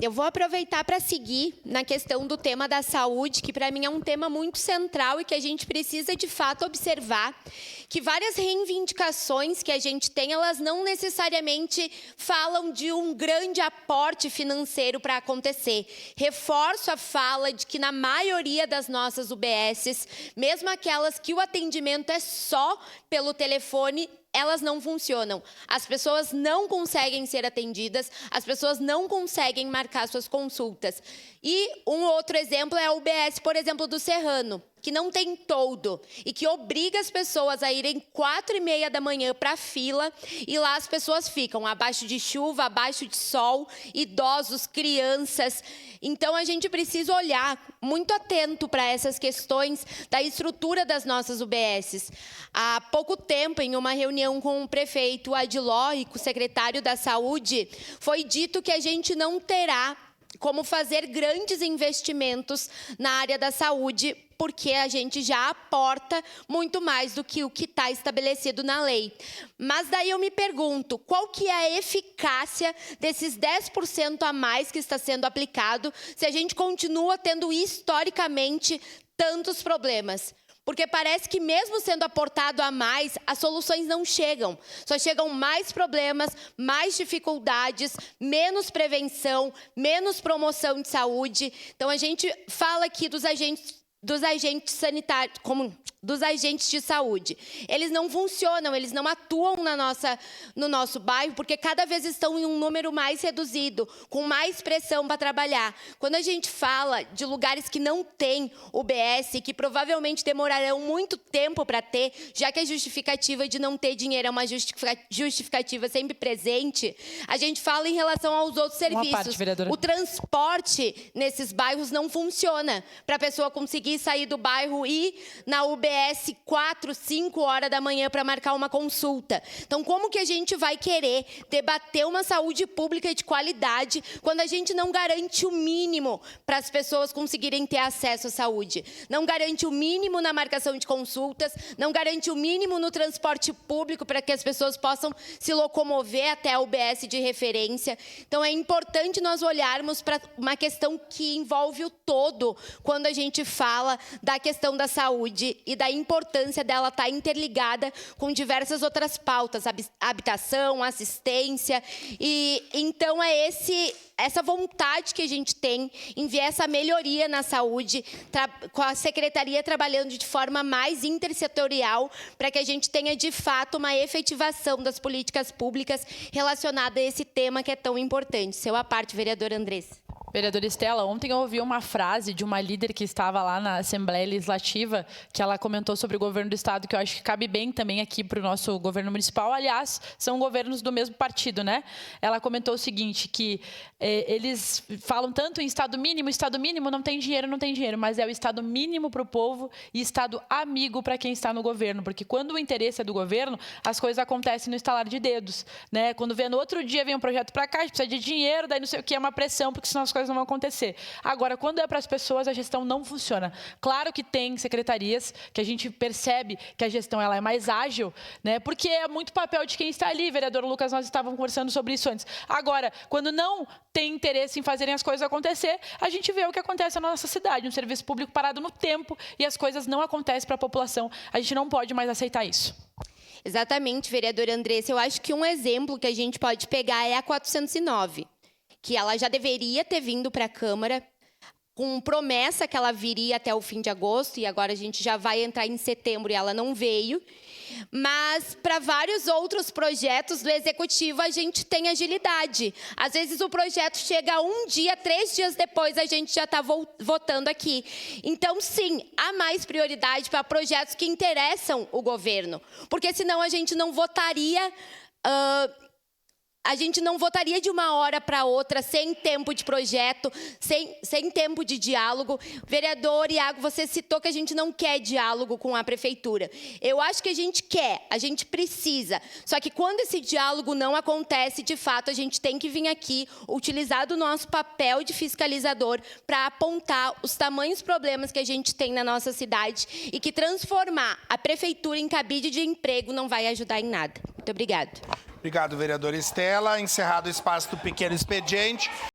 eu vou aproveitar para seguir na questão do tema da saúde, que para mim é um tema muito central e que a gente precisa, de fato, observar que várias reivindicações que a gente tem, elas não necessariamente falam de um grande aporte financeiro para acontecer. Reforço a fala de que na maioria das nossas UBSs, mesmo aquelas que o atendimento é só pelo telefone, elas não funcionam. As pessoas não conseguem ser atendidas, as pessoas não conseguem marcar suas consultas. E um outro exemplo é a UBS, por exemplo, do Serrano, que não tem toldo e que obriga as pessoas a irem 4h30 da manhã para a fila, e lá as pessoas ficam abaixo de chuva, abaixo de sol, idosos, crianças. Então, a gente precisa olhar muito atento para essas questões da estrutura das nossas UBSs. Há pouco tempo, em uma reunião com o prefeito Adiló e com o secretário da Saúde, foi dito que a gente não terá como fazer grandes investimentos na área da saúde, porque a gente já aporta muito mais do que o que está estabelecido na lei. Mas daí eu me pergunto, qual que é a eficácia desses 10% a mais que está sendo aplicado, se a gente continua tendo historicamente tantos problemas? Porque parece que mesmo sendo aportado a mais, as soluções não chegam. Só chegam mais problemas, mais dificuldades, menos prevenção, menos promoção de saúde. Então, a gente fala aqui dos agentes sanitários, dos agentes de saúde. Eles não funcionam, eles não atuam no nosso bairro, porque cada vez estão em um número mais reduzido, com mais pressão para trabalhar. Quando a gente fala de lugares que não têm UBS, que provavelmente demorarão muito tempo para ter, já que a justificativa de não ter dinheiro é uma justificativa sempre presente, a gente fala em relação aos outros serviços. Parte, vereadora. O transporte nesses bairros não funciona para a pessoa conseguir sair do bairro e ir na UBS 4, 5 horas da manhã para marcar uma consulta. Então, como que a gente vai querer debater uma saúde pública de qualidade quando a gente não garante o mínimo para as pessoas conseguirem ter acesso à saúde? Não garante o mínimo na marcação de consultas, não garante o mínimo no transporte público para que as pessoas possam se locomover até a UBS de referência. Então, é importante nós olharmos para uma questão que envolve o todo quando a gente fala da questão da saúde e da importância dela estar interligada com diversas outras pautas, habitação, assistência. E então é essa vontade que a gente tem em ver essa melhoria na saúde, com a secretaria trabalhando de forma mais intersetorial, para que a gente tenha, de fato, uma efetivação das políticas públicas relacionada a esse tema que é tão importante. Seu à parte, vereadora Andressa. Vereadora Estela, ontem eu ouvi uma frase de uma líder que estava lá na Assembleia Legislativa, que ela comentou sobre o governo do Estado, que eu acho que cabe bem também aqui para o nosso governo municipal. Aliás, são governos do mesmo partido, né? Ela comentou o seguinte, que eles falam tanto em Estado mínimo, não tem dinheiro, mas é o Estado mínimo para o povo e Estado amigo para quem está no governo, porque quando o interesse é do governo, as coisas acontecem no estalar de dedos, né? Quando vê no outro dia, vem um projeto para cá, a gente precisa de dinheiro, daí não sei o que, é uma pressão, porque senão as coisas não vão acontecer. Agora, quando é para as pessoas, a gestão não funciona. Claro que tem secretarias que a gente percebe que a gestão ela é mais ágil, né? Porque é muito papel de quem está ali, vereador Lucas, nós estávamos conversando sobre isso antes. Agora, quando não tem interesse em fazerem as coisas acontecer, a gente vê o que acontece na nossa cidade, um serviço público parado no tempo e as coisas não acontecem para a população. A gente não pode mais aceitar isso. Exatamente, vereadora Andressa. Eu acho que um exemplo que a gente pode pegar é a 409. Que ela já deveria ter vindo para a Câmara, com promessa que ela viria até o fim de agosto, e agora a gente já vai entrar em setembro e ela não veio. Mas, para vários outros projetos do Executivo, a gente tem agilidade. Às vezes, o projeto chega 1 dia, 3 dias depois, a gente já está votando aqui. Então, sim, há mais prioridade para projetos que interessam o governo, porque senão a gente não votaria... A gente não votaria de uma hora para outra, sem tempo de projeto, sem tempo de diálogo. Vereador Iago, você citou que a gente não quer diálogo com a prefeitura. Eu acho que a gente quer, a gente precisa. Só que quando esse diálogo não acontece, de fato, a gente tem que vir aqui, utilizar do nosso papel de fiscalizador para apontar os tamanhos problemas que a gente tem na nossa cidade e que transformar a prefeitura em cabide de emprego não vai ajudar em nada. Muito obrigada. Obrigado, vereadora Estela. Encerrado o espaço do pequeno expediente.